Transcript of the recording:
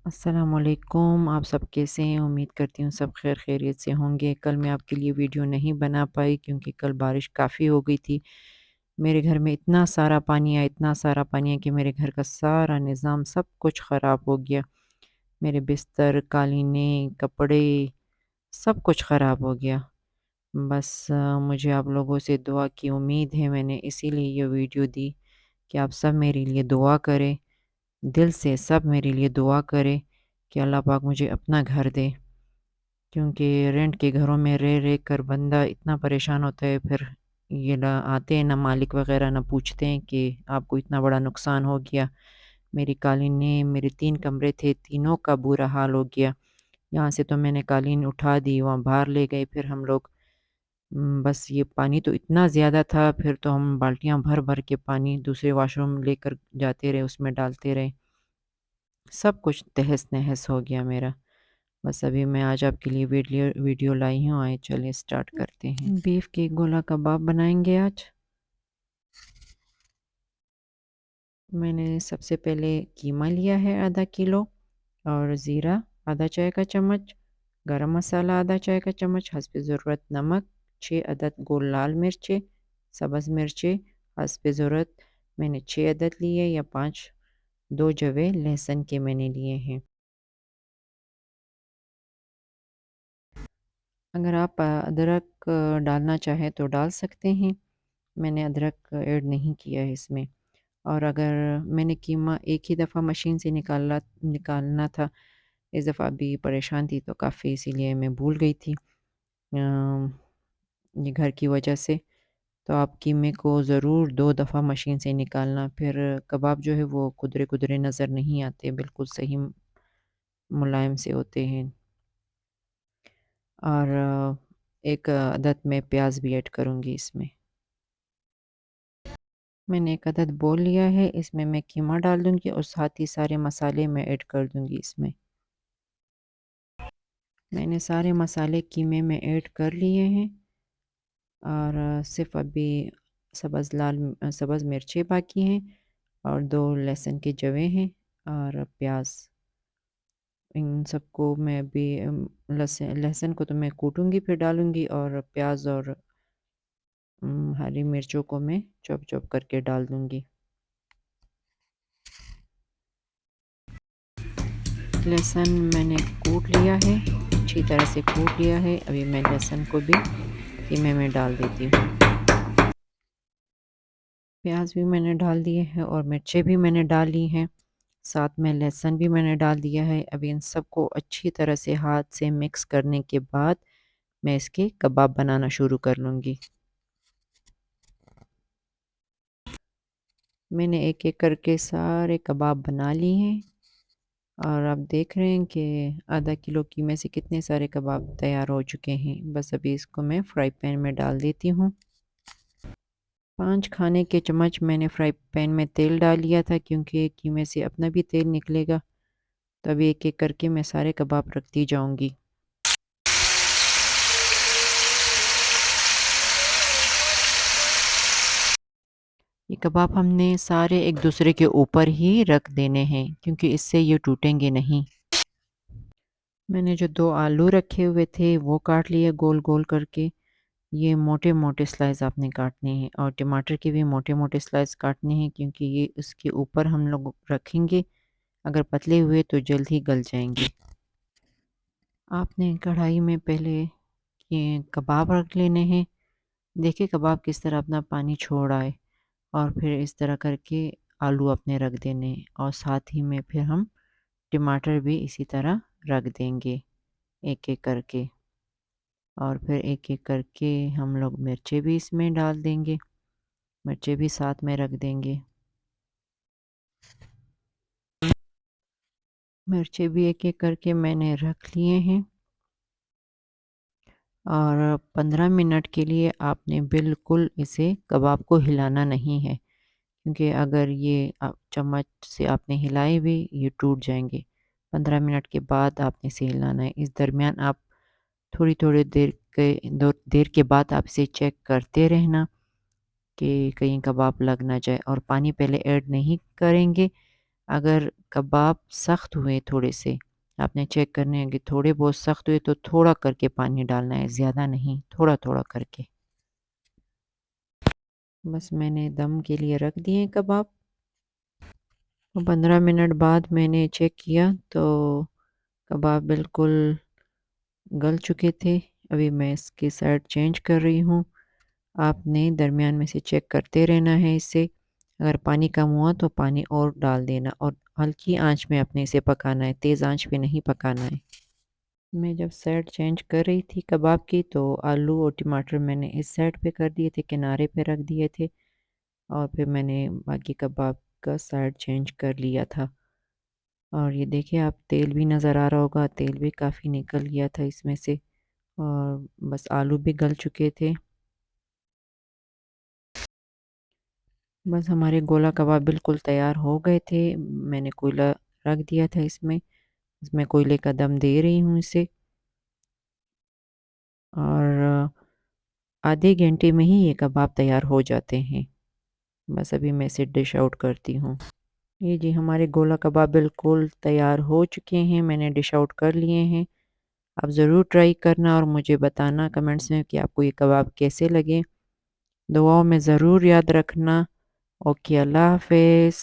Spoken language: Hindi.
अस्सलामुअलैकुम। आप सब कैसे हैं? उम्मीद करती हूँ सब खैर खैरियत से होंगे। कल मैं आपके लिए वीडियो नहीं बना पाई क्योंकि कल बारिश काफ़ी हो गई थी। मेरे घर में इतना सारा पानी आया, इतना सारा पानी आया कि मेरे घर का सारा निज़ाम सब कुछ ख़राब हो गया। मेरे बिस्तर, कालीनें, कपड़े सब कुछ ख़राब हो गया। बस मुझे आप लोगों से दुआ की उम्मीद है, मैंने इसीलिए ये वीडियो दी कि आप सब मेरे लिए दुआ करें। दिल से सब मेरे लिए दुआ करें कि अल्लाह पाक मुझे अपना घर दे, क्योंकि रेंट के घरों में रह कर बंदा इतना परेशान होता है। फिर ये ना आते हैं, ना मालिक वगैरह ना पूछते हैं कि आपको इतना बड़ा नुकसान हो गया। मेरी कालीनें, मेरे 3 कमरे थे, तीनों का बुरा हाल हो गया। यहाँ से तो मैंने कालीन उठा दी, वहाँ बाहर ले गए फिर हम लोग। बस ये पानी तो इतना ज़्यादा था, फिर तो हम बाल्टियाँ भर-भर के पानी दूसरे वॉशरूम लेकर जाते रहे, उसमें डालते रहे। सब कुछ तहस-नहस हो गया मेरा। बस अभी मैं आज आपके लिए वीडियो लाई हूँ। आइए चलिए स्टार्ट करते हैं। बीफ के गोला कबाब बनाएंगे आज। मैंने सबसे पहले कीमा लिया है आधा किलो, और ज़ीरा आधा चाय का चम्मच, गरम मसाला आधा चाय का चम्मच, हस्ब ज़रूरत नमक, 6 अदद गोल लाल मिर्चें, सब्ज़ मिर्चें हस्ब ज़रूरत मैंने 6 अदद लिए या 5, 2 जवे लहसुन के मैंने लिए हैं। अगर आप अदरक डालना चाहें तो डाल सकते हैं। मैंने अदरक ऐड नहीं किया है इसमें। और अगर मैंने कीमा एक ही दफ़ा मशीन से निकालना था, इस दफ़ा अभी परेशान थी तो काफ़ी, इसीलिए मैं भूल गई थी ये घर की वजह से। तो आप कीमे को ज़रूर 2 दफ़ा मशीन से निकालना, फिर कबाब जो है वो कुदरे-कुदरे नज़र नहीं आते, बिल्कुल सही मुलायम से होते हैं। और एक अदद मैं प्याज भी ऐड करूँगी इसमें। मैंने एक अदद बोल लिया है, इसमें मैं कीमा डाल दूँगी और साथ ही सारे मसाले मैं ऐड कर दूँगी इसमें। मैंने सारे मसाले कीमे में ऐड कर लिए हैं, और सिर्फ़ अभी सब्ज़ मिर्चें बाकी हैं, और 2 लहसुन के जवें हैं, और प्याज। इन सबको मैं अभी लहसुन को तो मैं कूटूँगी फिर डालूँगी, और प्याज और हरी मिर्चों को मैं चॉप-चॉप करके डाल दूँगी। लहसुन मैंने कूट लिया है, अच्छी तरह से कूट लिया है। अभी मैं लहसुन को भी कीमे में डाल देती हूँ। प्याज भी मैंने डाल दिए हैं और मिर्चें भी मैंने डाल ली हैं। साथ में लहसुन भी मैंने डाल दिया है। अभी इन सबको अच्छी तरह से हाथ से मिक्स करने के बाद मैं इसके कबाब बनाना शुरू कर लूँगी। मैंने एक-एक करके सारे कबाब बना लिए हैं, और आप देख रहे हैं कि आधा किलो कीमे से कितने सारे कबाब तैयार हो चुके हैं। बस अभी इसको मैं फ्राई पैन में डाल देती हूँ। 5 खाने के चम्मच मैंने फ्राई पैन में तेल डाल लिया था, क्योंकि कीमे से अपना भी तेल निकलेगा। तो अभी एक-एक करके मैं सारे कबाब रखती जाऊँगी। ये कबाब हमने सारे एक दूसरे के ऊपर ही रख देने हैं, क्योंकि इससे ये टूटेंगे नहीं। मैंने जो 2 आलू रखे हुए थे वो काट लिए गोल-गोल करके। ये मोटे-मोटे स्लाइस आपने काटने हैं, और टमाटर के भी मोटे-मोटे स्लाइस काटने हैं, क्योंकि ये इसके ऊपर हम लोग रखेंगे। अगर पतले हुए तो जल्द ही गल जाएँगे। आपने कढ़ाई में पहले ये कबाब रख लेने हैं। देखिए कबाब किस तरह अपना पानी छोड़ आए, और फिर इस तरह करके आलू अपने रख देने हैं, और साथ ही में फिर हम टमाटर भी इसी तरह रख देंगे एक-एक करके, और फिर एक-एक करके हम लोग मिर्चें भी इसमें डाल देंगे। मिर्चें भी साथ में रख देंगे। मिर्चें भी एक-एक करके मैंने रख लिए हैं, और 15 मिनट के लिए आपने बिल्कुल इसे कबाब को हिलाना नहीं है, क्योंकि अगर ये चम्मच से आपने हिलाए भी, ये टूट जाएँगे। 15 मिनट के बाद आपने इसे हिलाना है। इस दरमियान आप थोड़ी-थोड़ी देर के बाद आप इसे चेक करते रहना कि कहीं कबाब लग ना जाए, और पानी पहले ऐड नहीं करेंगे। अगर कबाब सख्त हुए थोड़े से, आपने चेक करने हैं कि थोड़े बहुत सख्त हुए तो थोड़ा करके पानी डालना है, ज़्यादा नहीं, थोड़ा-थोड़ा करके। बस मैंने दम के लिए रख दिए हैं कबाब। 15 मिनट बाद मैंने चेक किया तो कबाब बिल्कुल गल चुके थे। अभी मैं इसकी साइड चेंज कर रही हूँ। आपने दरमियान में से चेक करते रहना है इसे। अगर पानी कम हुआ तो पानी और डाल देना और हल्की आंच में अपने इसे पकाना है, तेज़ आंच पे नहीं पकाना है। मैं जब साइड चेंज कर रही थी कबाब की तो आलू और टमाटर मैंने इस साइड पे कर दिए थे, किनारे पे रख दिए थे और फिर मैंने बाकी कबाब का साइड चेंज कर लिया था। और ये देखिए आप तेल भी नज़र आ रहा होगा, तेल भी काफ़ी निकल गया था इसमें से और बस आलू भी गल चुके थे। बस हमारे गोला कबाब बिल्कुल तैयार हो गए थे। मैंने कोयला रख दिया था इसमें कोयले का दम दे रही हूँ इसे और आधे घंटे में ही ये कबाब तैयार हो जाते हैं। बस अभी मैं इसे डिश आउट करती हूँ। ये जी हमारे गोला कबाब बिल्कुल तैयार हो चुके हैं, मैंने डिश आउट कर लिए हैं। आप ज़रूर ट्राई करना और मुझे बताना कमेंट्स में कि आपको ये कबाब कैसे लगे। दुआओं में ज़रूर याद रखना। ओके, अल्लाह हाफ़िज़।